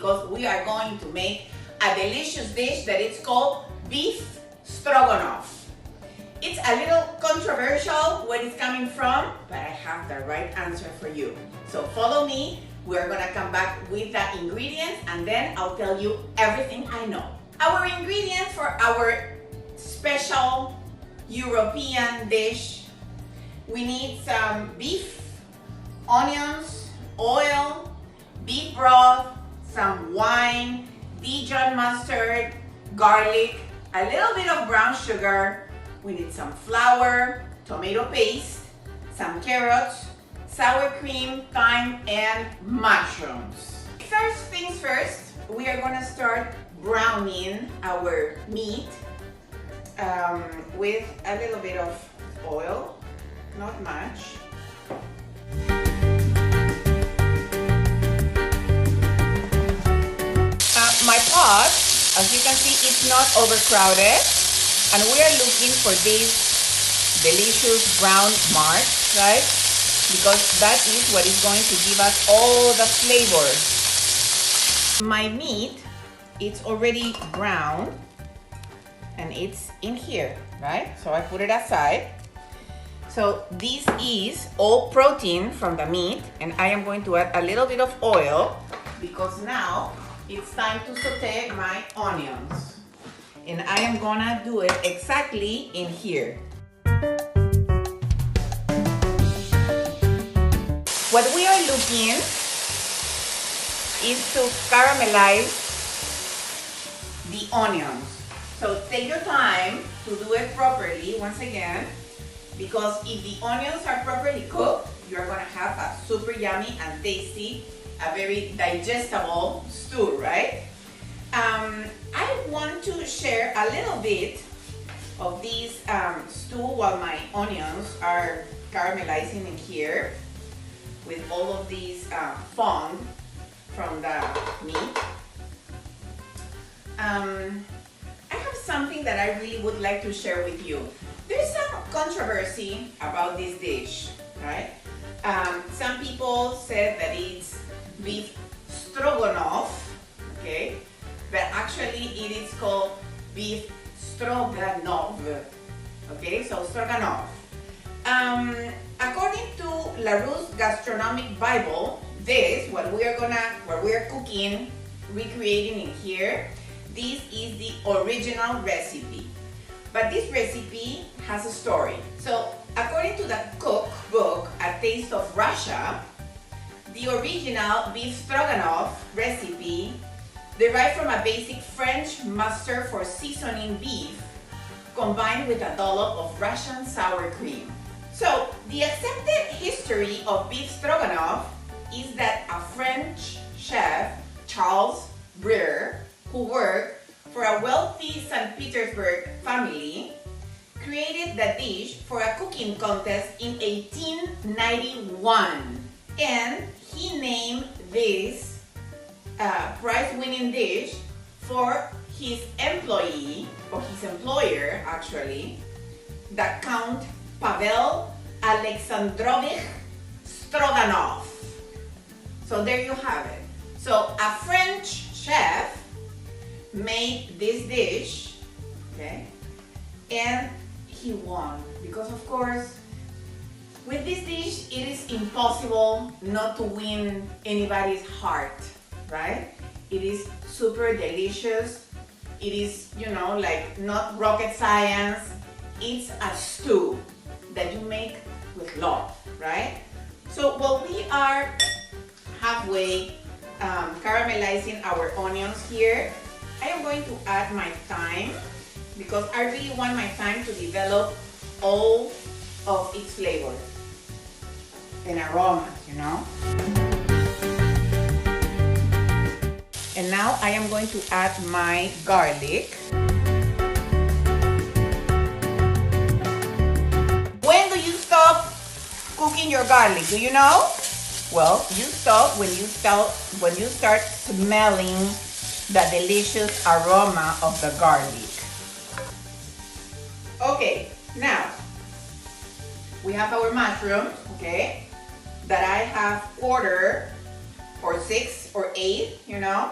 because we are going to make a delicious dish that is called beef stroganoff. It's a little controversial where it's coming from, but I have the right answer for you. So follow me. We're gonna come back with the ingredients and then I'll tell you everything I know. Our ingredients for our special European dish: we need some beef, onions, oil, beef broth, some wine, Dijon mustard, garlic, a little bit of brown sugar. We need some flour, tomato paste, some carrots, sour cream, thyme, and mushrooms. First things first, we are gonna start browning our meat with a little bit of oil, not much. My pot, as you can see, it's not overcrowded, and we are looking for these delicious brown marks, right? Because that is what is going to give us all the flavor. My meat, it's already brown and it's in here, right? So I put it aside. So this is all protein from the meat, and I am going to add a little bit of oil because now it's time to saute my onions. And I am gonna do it exactly in here. What we are looking is to caramelize the onions. So take your time to do it properly, once again, because if the onions are properly cooked, you're gonna have a super yummy and tasty, a very digestible stew, right? I want to share a little bit of this stew while my onions are caramelizing in here with all of these fond from the meat. I have something that I really would like to share with you. There's some controversy about this dish, right? Some people said that it's beef stroganoff, okay? But actually it is called beef Stroganov, okay? So Stroganov. According to Larousse Gastronomic Bible, what we are cooking, recreating in here, this is the original recipe. But this recipe has a story. So according to the cookbook, A Taste of Russia, the original beef stroganoff recipe derived from a basic French mustard for seasoning beef combined with a dollop of Russian sour cream. So the accepted history of beef stroganoff is that a French chef, Charles Brewer, who worked for a wealthy St. Petersburg family, created the dish for a cooking contest in 1891. And he named this prize-winning dish for his employee, or his employer actually, the Count Pavel Alexandrovich Stroganov. So there you have it. So a French chef made this dish, okay, and he won because, of course, with this dish it is impossible not to win anybody's heart, right? It is super delicious. It is, you know, like not rocket science. It's a stew that you make with love, right? So while we are halfway caramelizing our onions here, I am going to add my thyme because I really want my thyme to develop all of its flavors and aromas, you know? And now I am going to add my garlic. When do you stop cooking your garlic? Do you know? Well, you stop when you start smelling the delicious aroma of the garlic. Okay, now we have our mushrooms, okay, that I have ordered for 6 or 8, you know.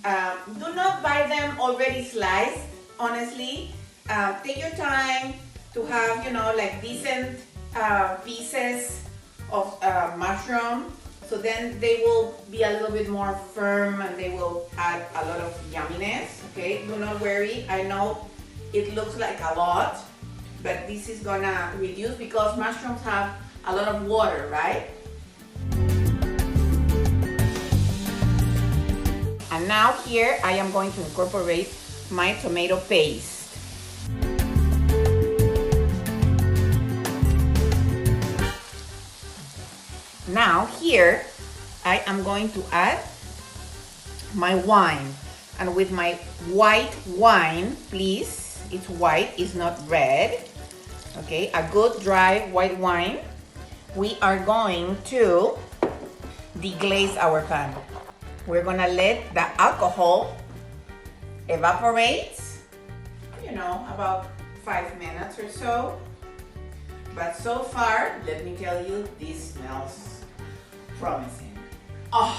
Do not buy them already sliced, honestly. Take your time to have, you know, like decent pieces of mushroom. So then they will be a little bit more firm and they will add a lot of yumminess, okay? Do not worry. I know it looks like a lot, but this is gonna reduce because mushrooms have a lot of water, right? And now here I am going to incorporate my tomato paste. Now here I am going to add my wine, and with my white wine, please, it's white, it's not red, okay, a good dry white wine, we are going to deglaze our pan. We're gonna let the alcohol evaporate, you know, about 5 minutes or so. But so far, let me tell you, this smells promising. Oh,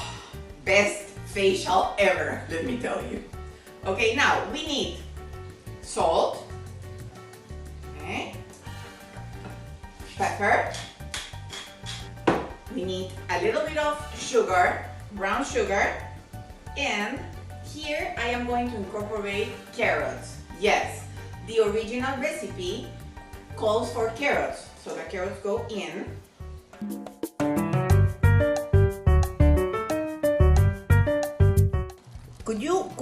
best facial ever, let me tell you. Okay, now we need salt, okay, pepper, we need a little bit of sugar, brown sugar, and here I am going to incorporate carrots. Yes, the original recipe calls for carrots, so the carrots go in.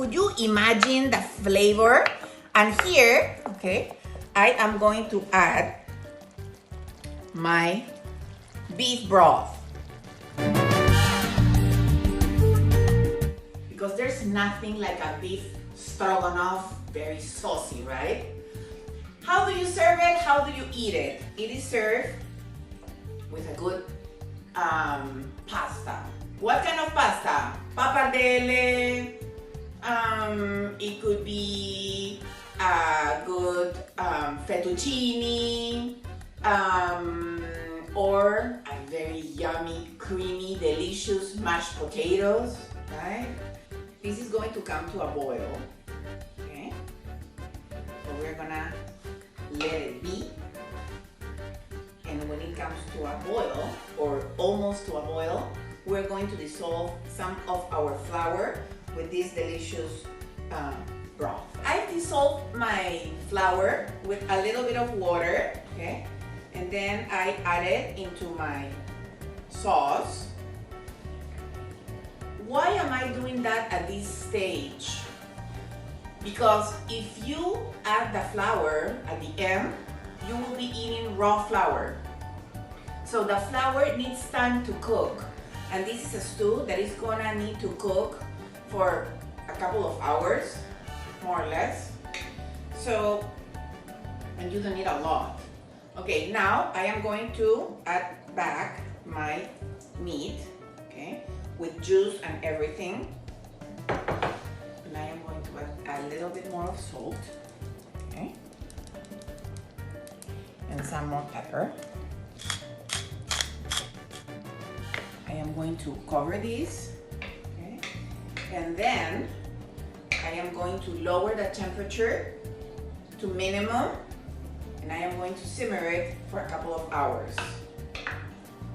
Could you imagine the flavor? And here, okay, I am going to add my beef broth. Because there's nothing like a beef Stroganov, very saucy, right? How do you serve it? How do you eat it? It is served with a good pasta. What kind of pasta? Pappardelle. It could be a good fettuccine, or a very yummy, creamy, delicious mashed potatoes, right? This is going to come to a boil, okay? So we're gonna let it be, and when it comes to a boil, or almost to a boil, we're going to dissolve some of our flour with this delicious broth. I've dissolved my flour with a little bit of water, okay, and then I add it into my sauce. Why am I doing that at this stage? Because if you add the flour at the end, you will be eating raw flour. So the flour needs time to cook. And this is a stew that is gonna need to cook for a couple of hours, more or less. So, and you don't need a lot. Okay, now I am going to add back my meat, okay, with juice and everything. And I am going to add a little bit more of salt, okay, and some more pepper. I am going to cover this, okay, and then I am going to lower the temperature to minimum, and I am going to simmer it for a couple of hours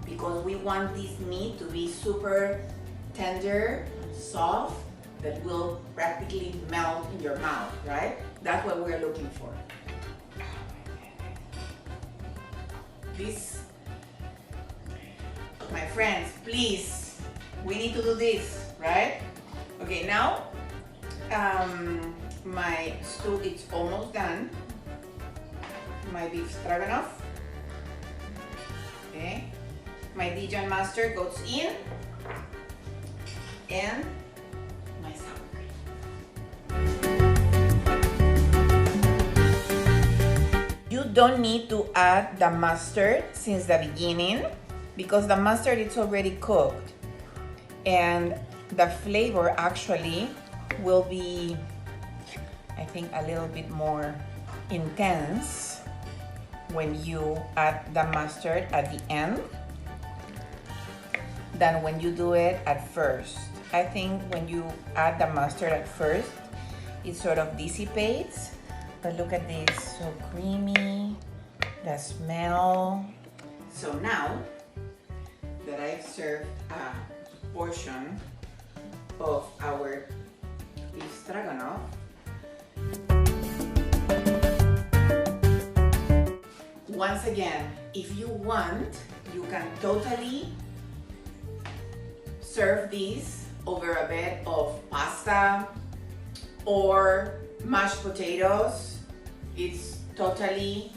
because we want this meat to be super tender and soft that will practically melt in your mouth, right? That's what we're looking for. This, my friends, please, we need to do this, right? Okay, now my stew is almost done. My beef stroganoff, okay, my Dijon mustard goes in, and my sour cream. You don't need to add the mustard since the beginning because the mustard is already cooked, and the flavor actually will be, I think, a little bit more intense when you add the mustard at the end. than when you do it at first. I think when you add the mustard at first, it sort of dissipates. But look at this, so creamy, the smell. So now that I've served a portion of our beef stroganoff, once again, if you want, you can totally serve these over a bed of pasta or mashed potatoes. It's totally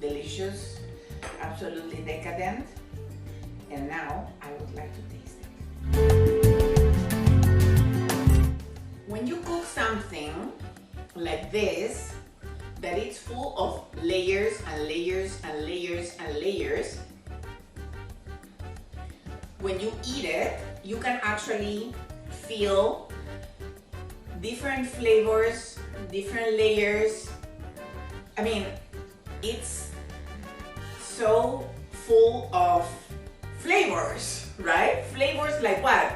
delicious, absolutely decadent. And now I would like to taste it. When you cook something like this, that it's full of layers and layers and layers and layers, when you eat it, you can actually feel different flavors, different layers. I mean, it's so full of flavors, right? Flavors like what?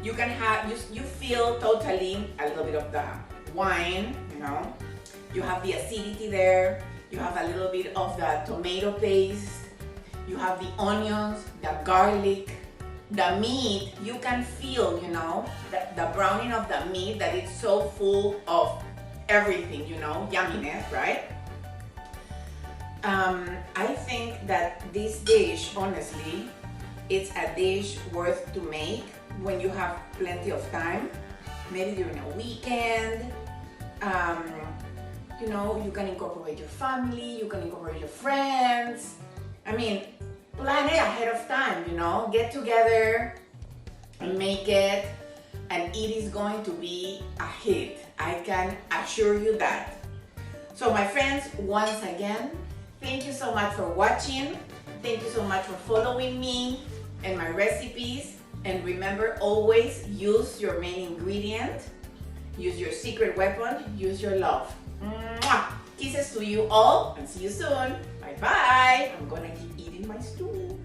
You can have, you feel totally a little bit of the wine, you know? You have the acidity there, you have a little bit of the tomato paste, you have the onions, the garlic, the meat. You can feel, you know, the browning of the meat, that it's so full of everything, you know, yumminess, right? I think that this dish, honestly, it's a dish worth to make when you have plenty of time, maybe during a weekend. You know, you can incorporate your family, you can incorporate your friends. I mean, plan it ahead of time, you know, get together and make it, and it is going to be a hit. I can assure you that. So my friends, once again, thank you so much for watching. Thank you so much for following me and my recipes. And remember, always use your main ingredient, use your secret weapon, use your love. Mwah! Kisses to you all, and see you soon. Bye bye. I'm gonna keep eating my stew.